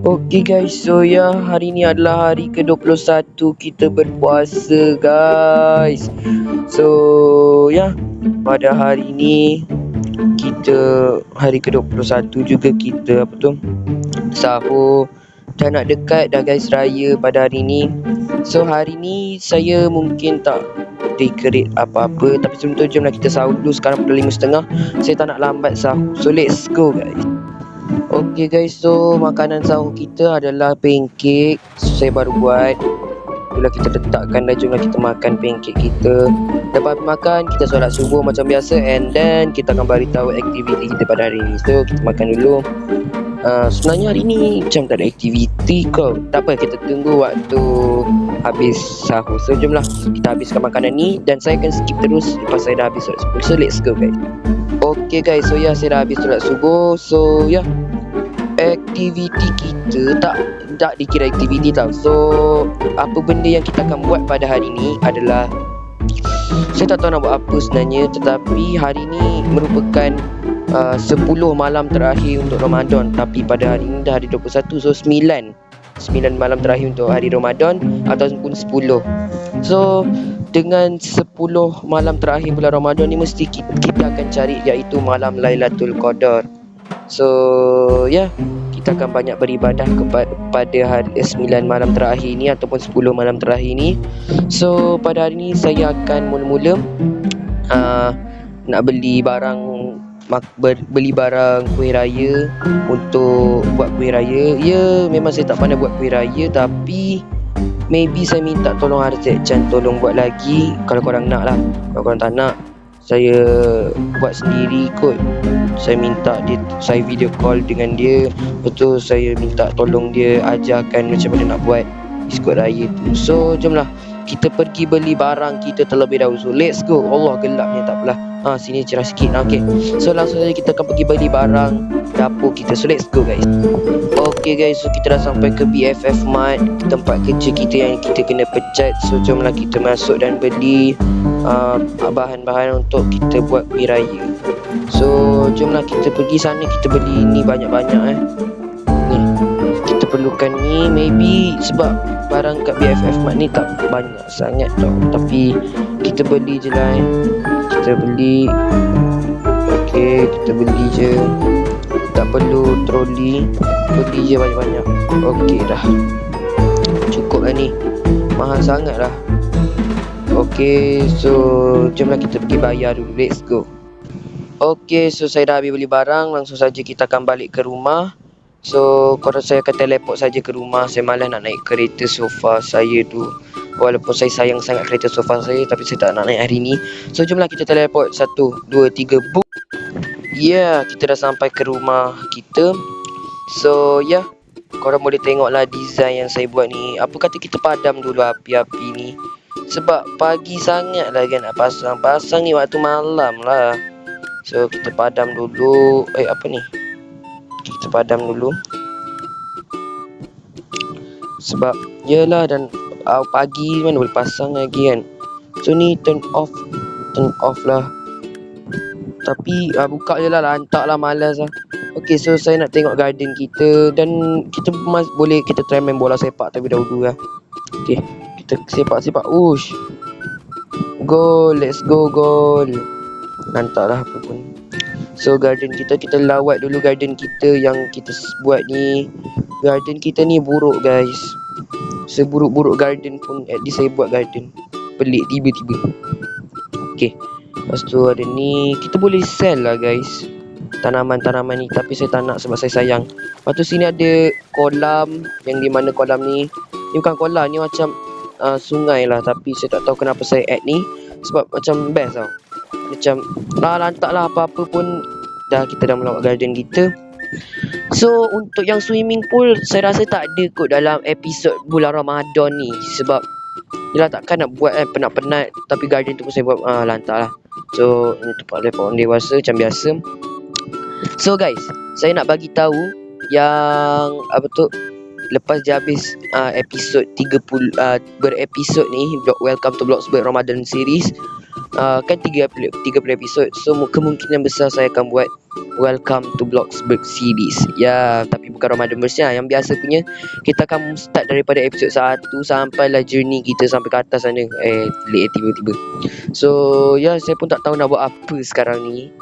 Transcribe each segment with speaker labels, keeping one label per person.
Speaker 1: Okay guys, so ya hari ni adalah hari ke-21 kita berpuasa guys. So ya, pada hari ni kita hari ke-21 juga kita sahur. Dah nak dekat dah guys raya pada hari ni. So hari ni saya mungkin tak decorate apa-apa, tapi sebelum tu jomlah kita sahur dulu. Sekarang pukul 5.30. Saya tak nak lambat sahur. So let's go guys. Okay guys, so makanan sahur kita adalah pancake. Saya baru buat. Itulah kita letakkan dah, jomlah kita makan pancake kita. Lepas makan, kita solat subuh macam biasa. And then kita akan beritahu aktiviti kita pada hari ni. So kita makan dulu. Sebenarnya hari ni macam tak ada aktiviti kau. Tak apa, kita tunggu waktu habis sahur. So jomlah kita habiskan makanan ni. Dan saya akan skip terus lepas saya dah habis solat subuh. So let's go guys. Okay guys, so ya saya dah habis solat subuh. So ya, aktiviti kita tak dikira aktiviti tau. So apa benda yang kita akan buat pada hari ni adalah, saya tak tahu nak buat apa sebenarnya, tetapi hari ni merupakan 10 malam terakhir untuk Ramadan. Tapi pada hari ni dah hari 21. So 9 malam terakhir untuk hari Ramadan ataupun 10. So dengan 10 malam terakhir bulan Ramadan ni mesti kita akan cari, iaitu malam Lailatul Qadar. So ya, kita akan banyak beribadah kepada hari 9 malam terakhir ni ataupun 10 malam terakhir ni. So pada hari ni saya akan mula-mula nak beli barang kuih raya untuk buat kuih raya. Ya, memang saya tak pandai buat kuih raya, tapi maybe saya minta tolong Arzek Chan tolong buat lagi. Kalau korang nak lah. Kalau korang tak nak, saya buat sendiri kot. Saya minta dia, saya video call dengan dia. Betul, saya minta tolong dia ajarkan macam mana nak buat biskut raya tu. So jomlah kita pergi beli barang kita terlebih dahulu. So let's go. Allah gelapnya, tak apalah. Sini cerah sikit. Okay, so langsung saja kita akan pergi beli barang dapur kita. So let's go guys. Okay guys, so kita dah sampai ke BFF Mart, tempat kerja kita yang kita kena pecat. So jomlah kita masuk dan beli bahan-bahan untuk kita buat kuih raya. So jomlah kita pergi sana, kita beli ni banyak-banyak ni kita perlukan ni. Maybe sebab barang kat BFF Mart ni tak banyak sangat tau, tapi kita beli je lah kita beli. Okay, kita beli je, tak perlu troli, beli je banyak-banyak. Okay dah, cukup lah ni, mahal sangat lah. Okay, so jomlah kita pergi bayar dulu. Let's go. Okay, so saya dah habis beli barang. Langsung saja kita akan balik ke rumah. So korang, saya akan teleport saja ke rumah. Saya malas nak naik kereta sofa saya tu. Walaupun saya sayang sangat kereta sofa saya, tapi saya tak nak naik hari ni. So jomlah kita teleport. 1, 2, 3, boom. Ya, kita dah sampai ke rumah kita. So ya, korang boleh tengoklah design yang saya buat ni. Apa kata kita padam dulu api-api ni, sebab pagi sangat lah kan nak pasang ni, waktu malam lah. So kita padam dulu. Apa ni, kita padam dulu sebab yelah, dan pagi mana boleh pasang lagi kan. So ni turn off lah. Tapi buka je lah, lantak lah, malas lah. Okay, so saya nak tengok garden kita. Dan kita boleh kita try main bola sepak tapi dahulu lah. Okay, kita sepak. Ush, goal, let's go, goal. Lantak lah apa pun. So garden kita lawat dulu garden kita yang kita buat ni. Garden kita ni buruk guys. Seburuk-buruk garden pun at least saya buat garden. Pelik tiba-tiba. Okay, lepas tu ada ni, kita boleh sell lah guys tanaman-tanaman ni, tapi saya tak nak sebab saya sayang. Lepas tu sini ada kolam, yang di mana kolam ni bukan kolam, ni macam sungai lah, tapi saya tak tahu kenapa saya add ni, sebab macam best tau. Macam lantak lah, apa-apa pun dah, kita dah melawat garden kita. So untuk yang swimming pool, saya rasa tak ada kot dalam episod bulan Ramadan ni, sebab yelah takkan nak buat penat-penat. Tapi garden tu pun saya buat lantak lah. So ini tempat lepak orang dewasa macam biasa. So guys, saya nak bagi tahu yang lepas dia habis episod 30 berepisod ni, Welcome to Bloxburg Ramadan series, kan 30 episod. So kemungkinan besar saya akan buat Welcome to Bloxburg series. Ya, tapi bukan Ramadan Bersih yang biasa punya. Kita akan start daripada episod 1 sampailah journey kita sampai ke atas sana. Late tiba-tiba. So, ya saya pun tak tahu nak buat apa sekarang ni.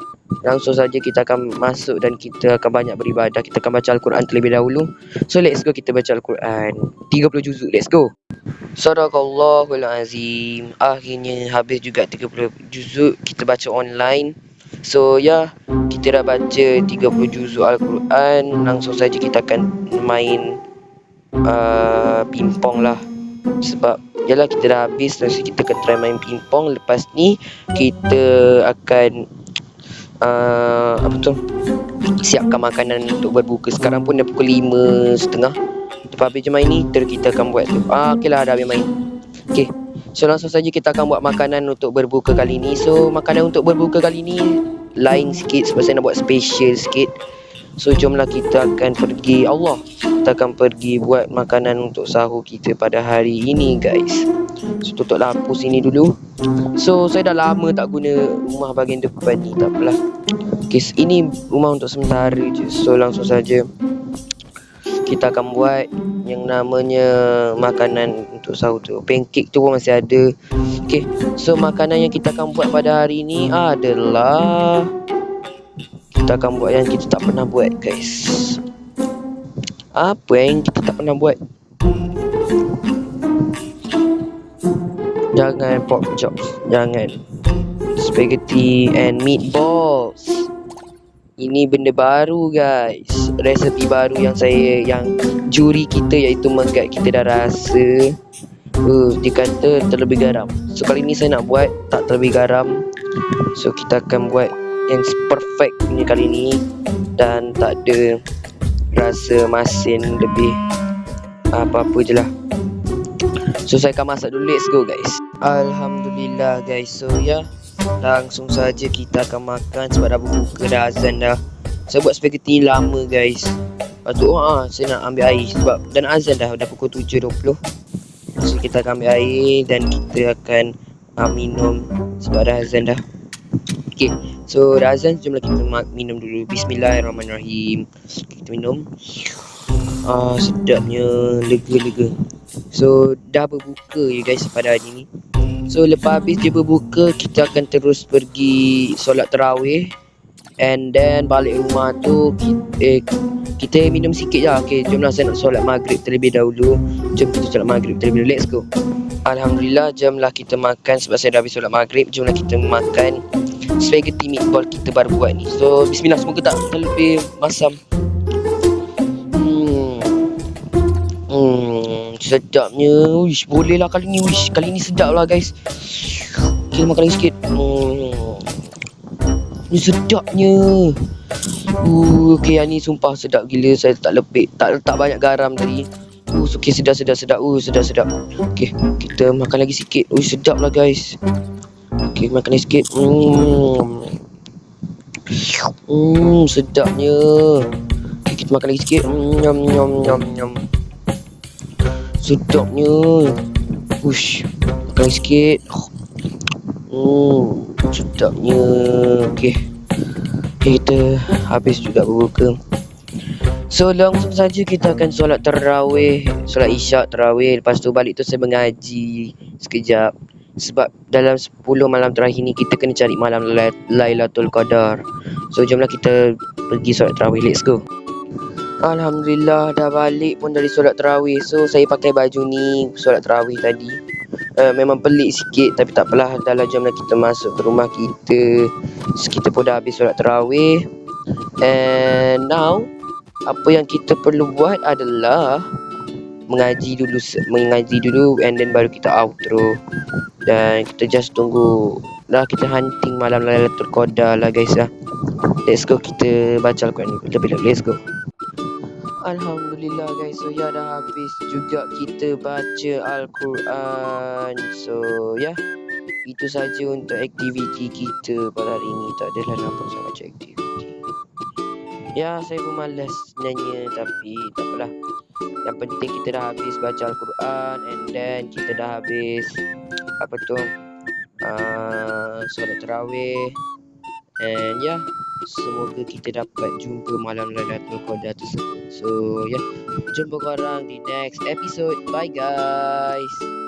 Speaker 1: Langsung saja kita akan masuk dan kita akan banyak beribadah. Kita akan baca Al-Quran terlebih dahulu. So, let's go kita baca Al-Quran. 30 juzuk, let's go. Sadaqallahul Azim. Akhirnya habis juga 30 juzuk kita baca online. So ya, kita dah baca 30 juzuk Al-Quran. Langsung saja kita akan main pingpong lah. Sebab yalah kita dah habis, so kita akan try main pingpong. Lepas ni kita akan siapkan makanan untuk berbuka. Sekarang pun dah pukul 5.30. Lepas habis je main ni, terus kita akan buat tu. Okey lah, dah habis main. Okey, so langsung saja kita akan buat makanan untuk berbuka kali ni. So makanan untuk berbuka kali ni lain sikit sebab saya nak buat special sikit. So jomlah kita akan pergi, kita akan pergi buat makanan untuk sahur kita pada hari ini guys. So tutup lampu sini dulu. So saya dah lama tak guna rumah bahagian depan ni, tak apalah. Okay, ini rumah untuk sementara je. So langsung saja kita akan buat yang namanya makanan untuk sahur tu. Pancake tu pun masih ada. Okay, so makanan yang kita akan buat pada hari ini adalah, kita akan buat yang kita tak pernah buat guys. Apa yang kita tak pernah buat? Jangan pork chops, jangan. Spaghetti and meatballs. Ini benda baru guys, resepi baru yang juri kita iaitu Megat kita dah rasa. Dia kata terlebih garam. So kali ni saya nak buat tak terlebih garam. So kita akan buat yang perfect punya kali ni dan tak ada rasa masin lebih apa-apa je lah. So saya akan masak dulu, let's go guys. Alhamdulillah guys. So ya, langsung saja kita akan makan sebab dah berbuka, dah azan dah. Saya buat spaghetti lama guys. Lepas tu saya nak ambil air sebab dan azan dah pukul 7.20. So kita akan ambil air dan kita akan minum sebab dah azan dah. Okay, so dah azan, jomlah kita minum dulu. Bismillahirrahmanirrahim. Kita minum. Sedapnya, lega-lega. So dah berbuka ya guys pada hari ni. So lepas habis dia berbuka, kita akan terus pergi solat tarawih. And then balik rumah tu kita minum sikit je. Okay, jomlah saya nak solat maghrib terlebih dahulu. Jom kita solat maghrib terlebih dahulu, let's go. Alhamdulillah, jomlah kita makan sebab saya dah habis solat maghrib. Jomlah kita makan spaghetti meatball kita baru buat ni. So bismillah, semoga tak terlebih masam. Sedapnya. Wish, boleh lah kali ni. Wish, kali ni sedap lah guys. Kita makan lagi sikit. Ni sedapnya. Okay, yang ni sumpah sedap gila. Saya tak letak banyak garam tadi. Okay, sedap. Sedap. Okay, kita makan lagi sikit. Sedap lah guys. Okay, makan lagi sikit. Sedapnya. Okay, kita makan lagi sikit. Nyam. Sedapnya. Makan lagi sikit. Sedapnya. Okay, kita habis juga berbuka. So langsung saja kita akan solat tarawih, solat isyak tarawih. Lepas tu balik tu saya mengaji sekejap. Sebab dalam 10 malam terakhir ni kita kena cari malam Lailatul Qadar. So jomlah kita pergi solat tarawih, let's go. Alhamdulillah, dah balik pun dari solat tarawih. So saya pakai baju ni solat tarawih tadi. Memang pelik sikit tapi tak apalah. Dah, jomlah kita masuk ke rumah kita. So, kita pun dah habis solat tarawih. And now apa yang kita perlu buat adalah mengaji dulu and then baru kita outro. Dan kita just tunggu dah, kita hunting malam Lailatul Qadar lah guys lah. Let's go, kita baca Al-Quran lebih. Let's go. Alhamdulillah guys. So ya, dah habis juga kita baca Al-Quran. So ya, itu saja untuk aktiviti kita pada hari ini. Tak adalah nampak saya baca aktiviti. Ya, saya pun malas sebenarnya, tapi tak apalah. Yang penting kita dah habis baca Al-Quran. And then kita dah habis solat tarawih. And ya, Semoga kita dapat jumpa malam Lailatul Qadar tersebut. So, ya, jumpa korang di next episode. Bye guys.